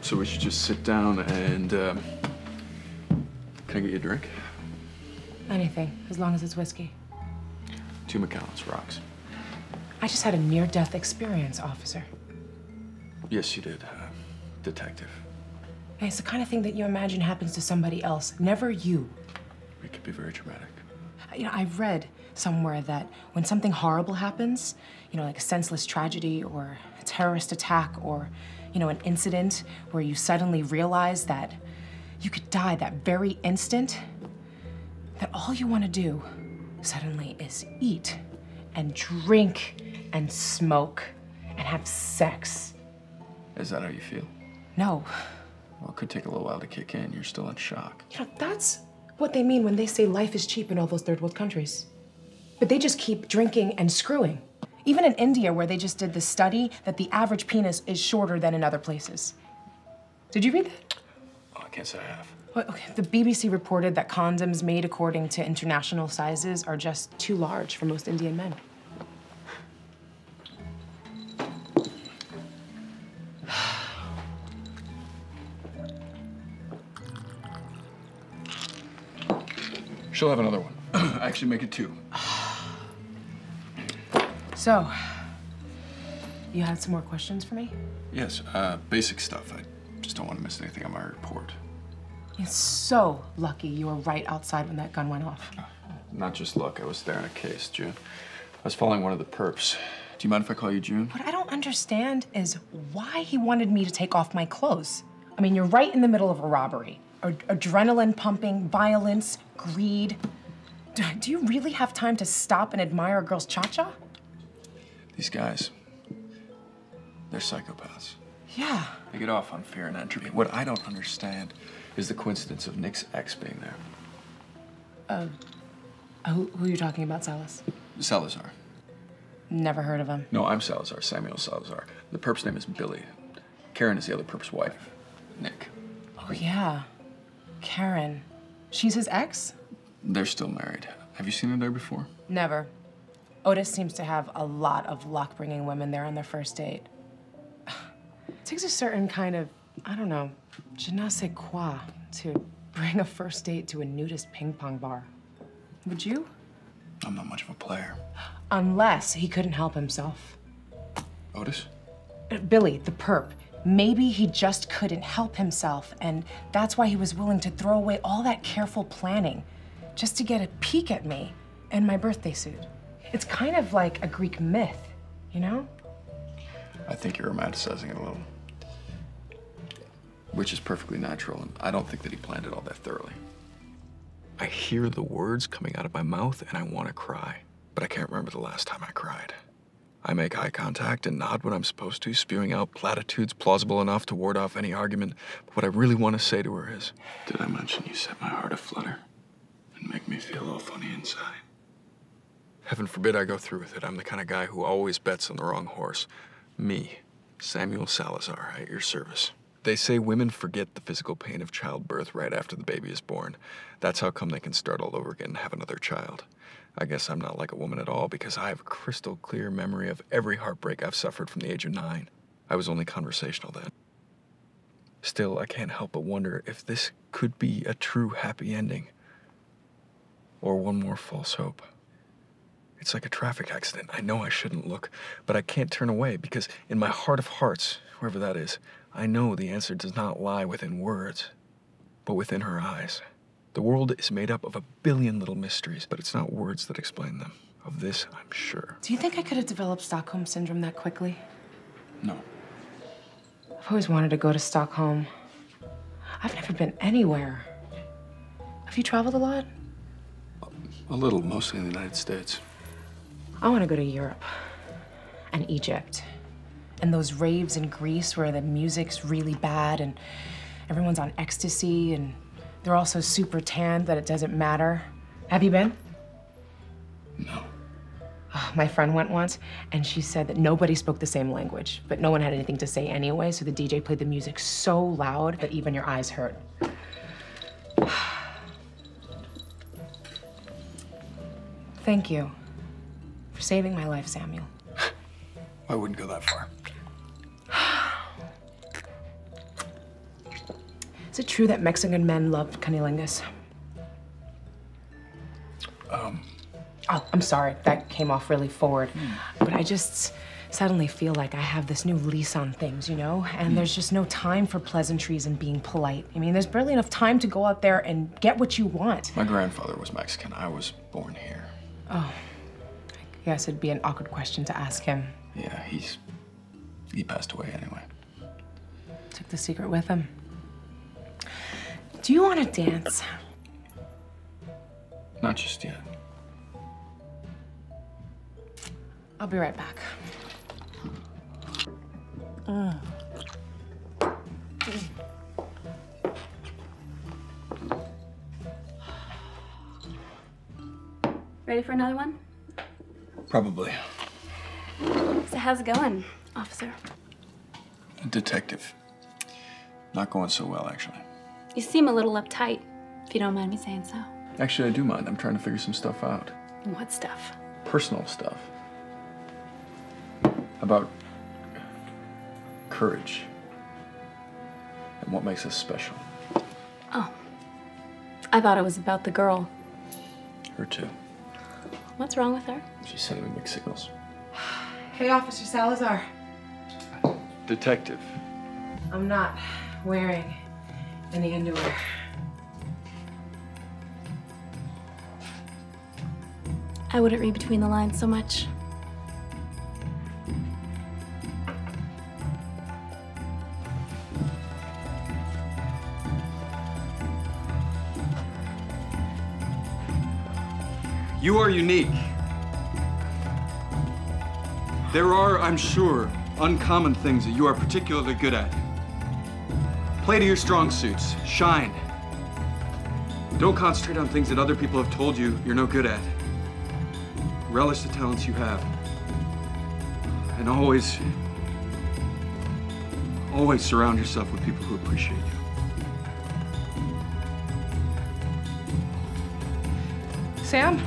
So we should just sit down and, can I get you a drink? Anything, as long as it's whiskey. 2 Macallans, rocks. I just had a near-death experience, officer. Yes, you did, detective. Hey, it's the kind of thing that you imagine happens to somebody else, never you. It could be very dramatic. You know, I've read somewhere that when something horrible happens, you know, like a senseless tragedy or a terrorist attack or, you know, an incident where you suddenly realize that you could die that very instant, that all you want to do suddenly is eat and drink and smoke and have sex. Is that how you feel? No. Well, it could take a little while to kick in. You're still in shock. You know, that's what they mean when they say life is cheap in all those third world countries. But they just keep drinking and screwing. Even in India, where they just did the study that the average penis is shorter than in other places. Did you read that? Oh, I can't say I have. Well, okay. The BBC reported that condoms made according to international sizes are just too large for most Indian men. She'll have another one. Actually, make it 2. So, you had some more questions for me? Yes, basic stuff. I just don't want to miss anything on my report. You're so lucky you were right outside when that gun went off. Not just luck, I was there in a case, June. I was following one of the perps. Do you mind if I call you June? What I don't understand is why he wanted me to take off my clothes. I mean, you're right in the middle of a robbery. Adrenaline pumping, violence, greed. Do you really have time to stop and admire a girl's cha-cha? These guys, they're psychopaths. Yeah. They get off on fear and entropy. What I don't understand is the coincidence of Nick's ex being there. Who are you talking about, Salas? Salazar. Never heard of him. No, I'm Salazar, Samuel Salazar. The perp's name is Billy. Karen is the other perp's wife, Nick. Oh, yeah. Karen. She's his ex? They're still married. Have you seen her there before? Never. Otis seems to have a lot of luck bringing women there on their first date. It takes a certain kind of, I don't know, je ne sais quoi to bring a first date to a nudist ping pong bar. Would you? I'm not much of a player. Unless he couldn't help himself. Otis? Billy, the perp. Maybe he just couldn't help himself, and that's why he was willing to throw away all that careful planning just to get a peek at me in my birthday suit. It's kind of like a Greek myth, you know? I think you're romanticizing it a little. Which is perfectly natural, and I don't think that he planned it all that thoroughly. I hear the words coming out of my mouth, and I want to cry. But I can't remember the last time I cried. I make eye contact and nod when I'm supposed to, spewing out platitudes plausible enough to ward off any argument. But what I really want to say to her is, did I mention you set my heart aflutter and make me feel all funny inside? Heaven forbid I go through with it. I'm the kind of guy who always bets on the wrong horse. Me, Samuel Salazar, at your service. They say women forget the physical pain of childbirth right after the baby is born. That's how come they can start all over again and have another child. I guess I'm not like a woman at all because I have a crystal clear memory of every heartbreak I've suffered from the age of 9. I was only conversational then. Still, I can't help but wonder if this could be a true happy ending. Or one more false hope. It's like a traffic accident. I know I shouldn't look, but I can't turn away because in my heart of hearts, wherever that is, I know the answer does not lie within words, but within her eyes. The world is made up of a billion little mysteries, but it's not words that explain them. Of this, I'm sure. Do you think I could have developed Stockholm Syndrome that quickly? No. I've always wanted to go to Stockholm. I've never been anywhere. Have you traveled a lot? A little, mostly in the United States. I want to go to Europe and Egypt and those raves in Greece where the music's really bad and everyone's on ecstasy and they're all so super tanned that it doesn't matter. Have you been? No. Oh, my friend went once and she said that nobody spoke the same language, but no one had anything to say anyway, so the DJ played the music so loud that even your eyes hurt. Thank you for saving my life, Samuel. I wouldn't go that far. Is it true that Mexican men love cunnilingus? Oh, I'm sorry. That came off really forward. But I just suddenly feel like I have this new lease on things, you know? And there's just no time for pleasantries and being polite. I mean, there's barely enough time to go out there and get what you want. My grandfather was Mexican. I was born here. Oh, I guess it'd be an awkward question to ask him. Yeah, he passed away anyway. Took the secret with him. Do you want to dance? Not just yet. I'll be right back. Ready for another one? Probably. So how's it going, officer? Detective. Not going so well, actually. You seem a little uptight, if you don't mind me saying so. Actually, I do mind. I'm trying to figure some stuff out. What stuff? Personal stuff. About courage. And what makes us special. Oh. I thought it was about the girl. Her too. What's wrong with her? She's sending me mixed signals. Hey, Officer Salazar. Detective. I'm not wearing any underwear. I wouldn't read between the lines so much. You are unique. There are, I'm sure, uncommon things that you are particularly good at. Play to your strong suits. Shine. Don't concentrate on things that other people have told you you're no good at. Relish the talents you have. And always surround yourself with people who appreciate you. Sam?